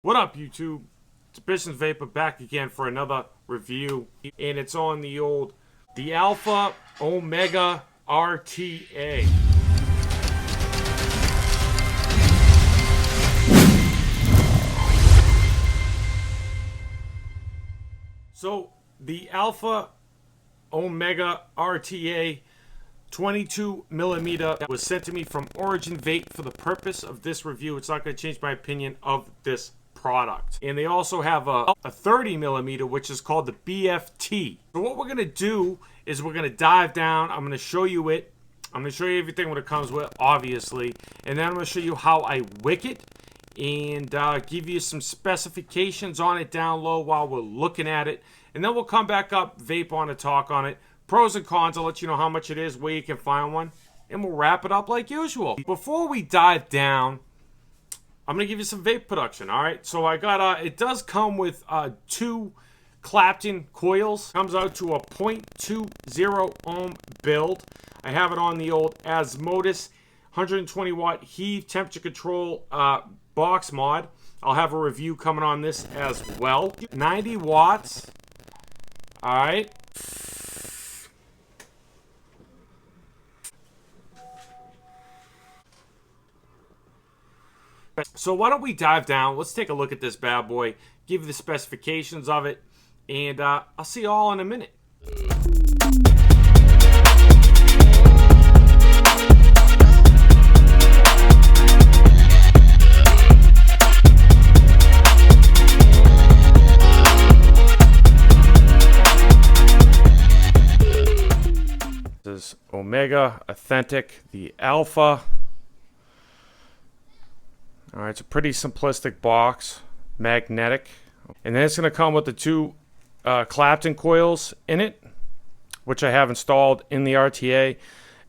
What up, YouTube? It's AmbitionZ VapeR back again for another review, and it's on the Alpha Ohmega RTA. So the Alpha Ohmega RTA 22mm was sent to me from Origin Vape for the purpose of this review. It's not going to change my opinion of this product. And they also have a 30mm, which is called the BFT. So what we're going to do is we're going to dive down. I'm going to show you it. I'm going to show you everything what it comes with, obviously. And then I'm going to show you how I wick it and give you some specifications on it down low while we're looking at it. And then we'll come back up, vape on it, talk on it. Pros and cons, I'll let you know how much it is, where you can find one. And we'll wrap it up like usual. Before we dive down, I'm going to give you some vape production, all right? So I got, it does come with 2 Clapton coils. Comes out to a 0.20 ohm build. I have it on the old Osmosis 120 watt heave temperature control box mod. I'll have a review coming on this as well. 90 watts, all right? So why don't we dive down? Let's take a look at this bad boy, give you the specifications of it, and I'll see you all in a minute. This is Ohmega Authentic, the Alpha. All right, it's a pretty simplistic box, magnetic. And then it's going to come with the 2 Clapton coils in it, which I have installed in the RTA.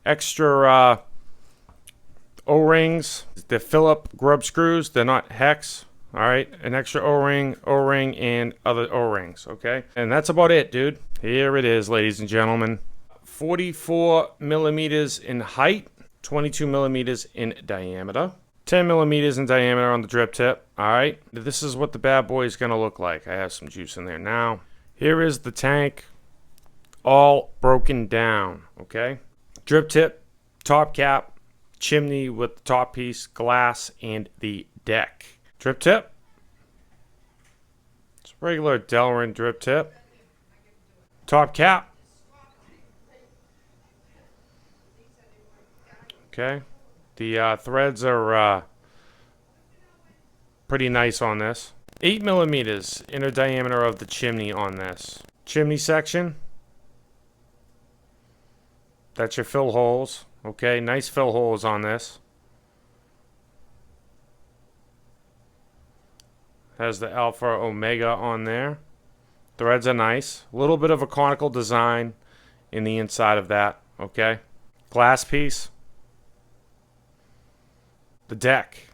Extra O-rings, the Phillip grub screws, they're not hex. All right, an extra O-ring, and other O-rings, okay? And that's about it, dude. Here it is, ladies and gentlemen. 44 millimeters in height, 22 millimeters in diameter. 10 millimeters in diameter on the drip tip. All right, this is what the bad boy is going to look like. I have some juice in there now. Here is the tank all broken down, okay? Drip tip, top cap, chimney with the top piece, glass, and the deck. Drip tip. It's a regular Delrin drip tip. Top cap. Okay. The threads are pretty nice on this. 8 millimeters inner diameter of the chimney on this. Chimney section. That's your fill holes. Okay, nice fill holes on this. Has the Alpha Ohmega on there. Threads are nice. A little bit of a conical design in the inside of that. Okay. Glass piece. The deck.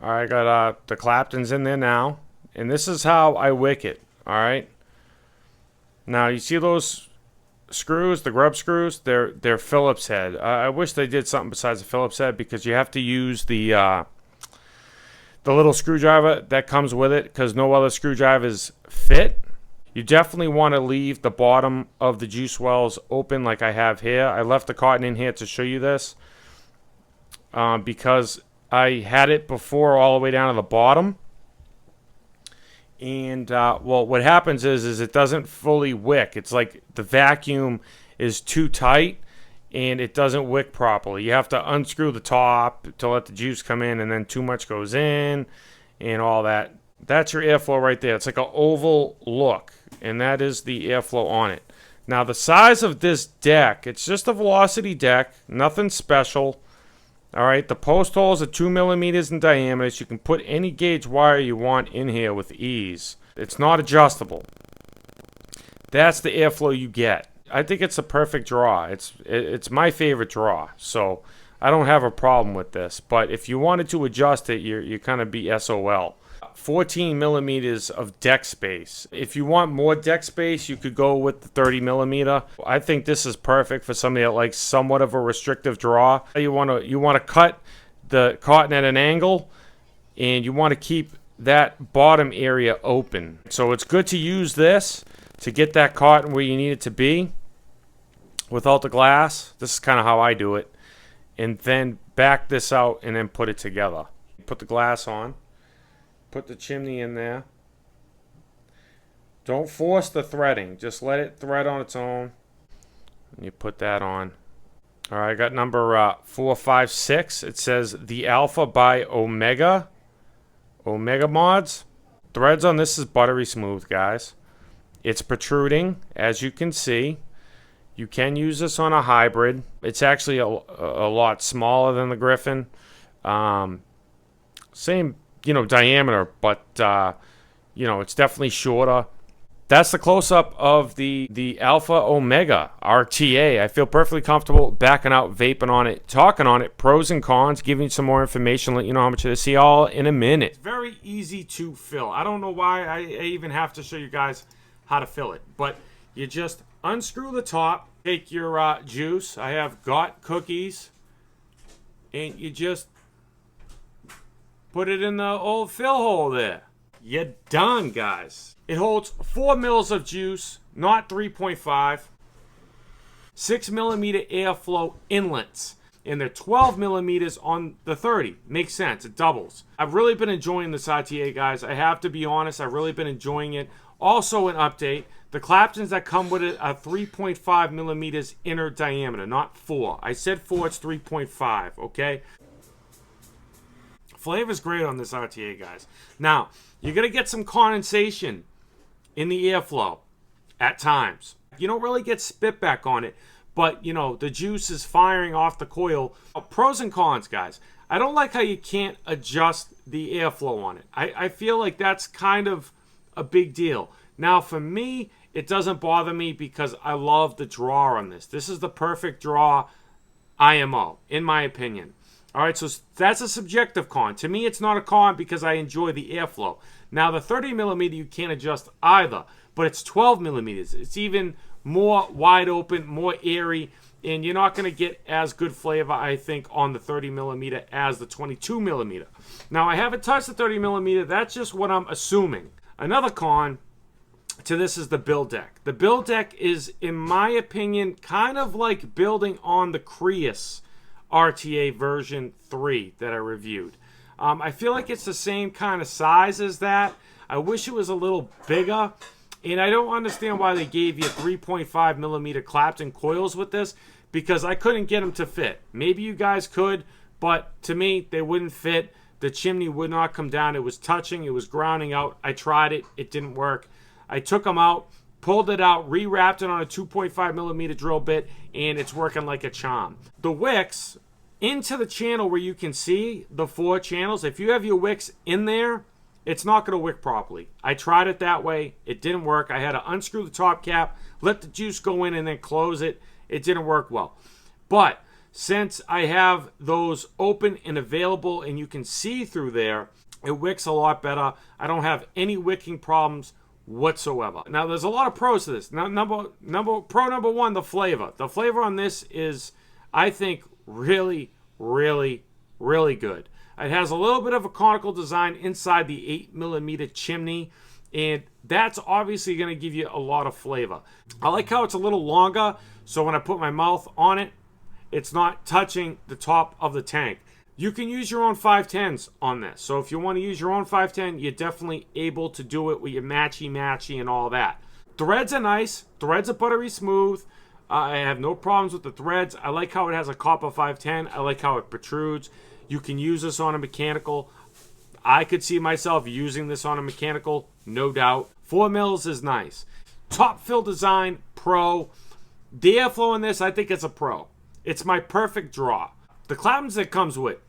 All right, I got the Claptons in there now, and this is how I wick it. All right. Now you see those screws, the grub screws. They're Phillips head. I wish they did something besides the Phillips head, because you have to use the little screwdriver that comes with it, because no other screwdrivers fit. You definitely want to leave the bottom of the juice wells open like I have here. I left the cotton in here to show you this. Because I had it before all the way down to the bottom. And, well, what happens is it doesn't fully wick. It's like the vacuum is too tight and it doesn't wick properly. You have to unscrew the top to let the juice come in, and then too much goes in and all that. That's your airflow right there. It's like an oval look, and that is the airflow on it. Now, the size of this deck, it's just a velocity deck, nothing special. All right, the post holes are 2 millimeters in diameter. So you can put any gauge wire you want in here with ease. It's not adjustable. That's the airflow you get. I think it's a perfect draw. It's my favorite draw. So I don't have a problem with this. But if you wanted to adjust it, you kind of be SOL. 14 millimeters of deck space. If you want more deck space, you could go with the 30 millimeter. I think this is perfect for somebody that likes somewhat of a restrictive draw. You want to cut the cotton at an angle and you want to keep that bottom area open. So it's good to use this to get that cotton where you need it to be without the glass. This is kind of how I do it. And then back this out and then put it together. Put the glass on. Put the chimney in there. Don't force the threading. Just let it thread on its own. And you put that on. All right, I got number 456. It says the Alpha by Ohmega. Ohmega mods. Threads on this is buttery smooth, guys. It's protruding, as you can see. You can use this on a hybrid. It's actually a lot smaller than the Griffin. Same, diameter, but, it's definitely shorter. That's the close-up of the Alpha Ohmega RTA. I feel perfectly comfortable backing out, vaping on it, talking on it, pros and cons, giving you some more information, let you know how much it is. See y'all in a minute. It's very easy to fill. I don't know why I even have to show you guys how to fill it, but you just unscrew the top, take your juice. I have got cookies, and you just put it in the old fill hole there. You're done, guys. It holds 4 mils of juice, not 3.5. 6 millimeter airflow inlets. And they're 12 millimeters on the 30. Makes sense. It doubles. I've really been enjoying this RTA, guys. I have to be honest. I've really been enjoying it. Also, an update. The Claptons that come with it are 3.5 millimeters inner diameter, not 4. I said 4, it's 3.5, okay? Flavor's great on this RTA, guys. Now, you're going to get some condensation in the airflow at times. You don't really get spit back on it, but, the juice is firing off the coil. Pros and cons, guys. I don't like how you can't adjust the airflow on it. I feel like that's kind of a big deal. Now, for me, it doesn't bother me because I love the draw on this. This is the perfect draw IMO, in my opinion. All right, so that's a subjective con. To me, it's not a con because I enjoy the airflow. Now, the 30 millimeter you can't adjust either, but it's 12 millimeters. It's even more wide open, more airy, and you're not going to get as good flavor, I think, on the 30 millimeter as the 22 millimeter. Now, I haven't touched the 30 millimeter. That's just what I'm assuming. Another con to this is the build deck. The build deck is, in my opinion, kind of like building on the Creus RTA version 3 that I reviewed. I feel like it's the same kind of size as that. I wish it was a little bigger. And I don't understand why they gave you 3.5 millimeter Clapton coils with this, because I couldn't get them to fit. Maybe you guys could, but to me, they wouldn't fit. The chimney would not come down. It was touching. It was grounding out. I tried it. It didn't work. I took them out, pulled it out, rewrapped it on a 2.5 millimeter drill bit, and it's working like a charm. The wicks into the channel where you can see the 4 channels, if you have your wicks in there, it's not going to wick properly. I tried it that way. It didn't work. I had to unscrew the top cap, let the juice go in, and then close it. It didn't work well. But since I have those open and available and you can see through there, it wicks a lot better. I don't have any wicking problems whatsoever. Now, there's a lot of pros to this. Now, pro number one, the flavor. The flavor on this is, I think, really, really, really good. It has a little bit of a conical design inside the 8 millimeter chimney, and that's obviously going to give you a lot of flavor. I like how it's a little longer, so when I put my mouth on it, it's not touching the top of the tank. You can use your own 510s on this. So if you want to use your own 510, you're definitely able to do it with your matchy and all that. Threads are nice. Threads are buttery smooth. I have no problems with the threads. I like how it has a copper 510. I like how it protrudes. You can use this on a mechanical. I could see myself using this on a mechanical, no doubt. 4 mils is nice. Top fill design, pro. The airflow in this, I think it's a pro. It's my perfect draw. The Claptons that comes with,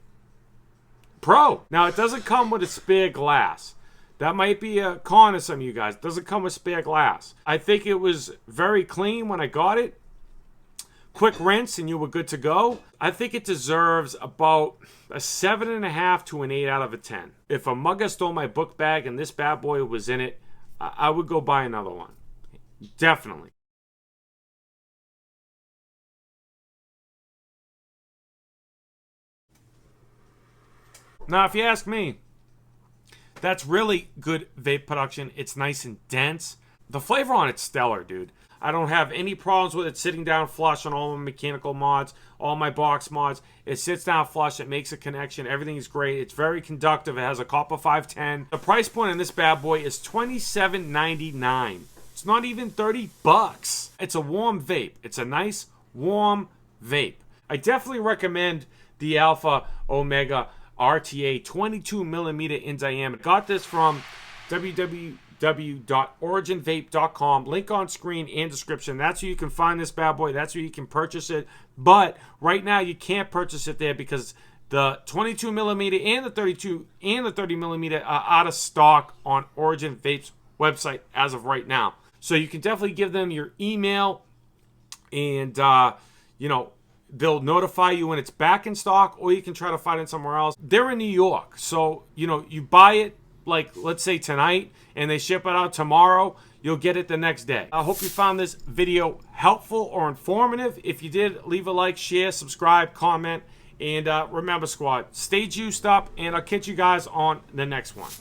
pro. Now, it doesn't come with a spare glass. That might be a con to some of you guys. It doesn't come with spare glass. I think it was very clean when I got it. Quick rinse and you were good to go. I think it deserves about a 7.5 to an 8 out of a 10. If a mugger stole my book bag and this bad boy was in it, I would go buy another one. Definitely. Now, if you ask me, That's really good vape production. It's nice and dense. The flavor on it's stellar, dude. I don't have any problems with it sitting down flush on all my mechanical mods, all my box mods. It sits down flush. It makes a connection. Everything is great. It's very conductive. It has a copper 510. The price point on this bad boy is $27.99. It's not even 30 bucks. It's a warm vape. It's a nice, warm vape. I definitely recommend the Alpha Ohmega RTA 22mm in diameter. Got this from www.originvape.com. Link on screen and description. That's where you can find this bad boy. That's where you can purchase it. But right now you can't purchase it there because the 22mm and the 32 and the 30mm are out of stock on Origin Vape's website as of right now. So you can definitely give them your email, and you know, they'll notify you when it's back in stock, or you can try to find it somewhere else. They're in New York, so you know, you buy it like, let's say tonight, and they ship it out tomorrow, you'll get it the next day. I hope you found this video helpful or informative. If you did, leave a like, share, subscribe, comment, and remember, squad, stay juiced up, and I'll catch you guys on the next one.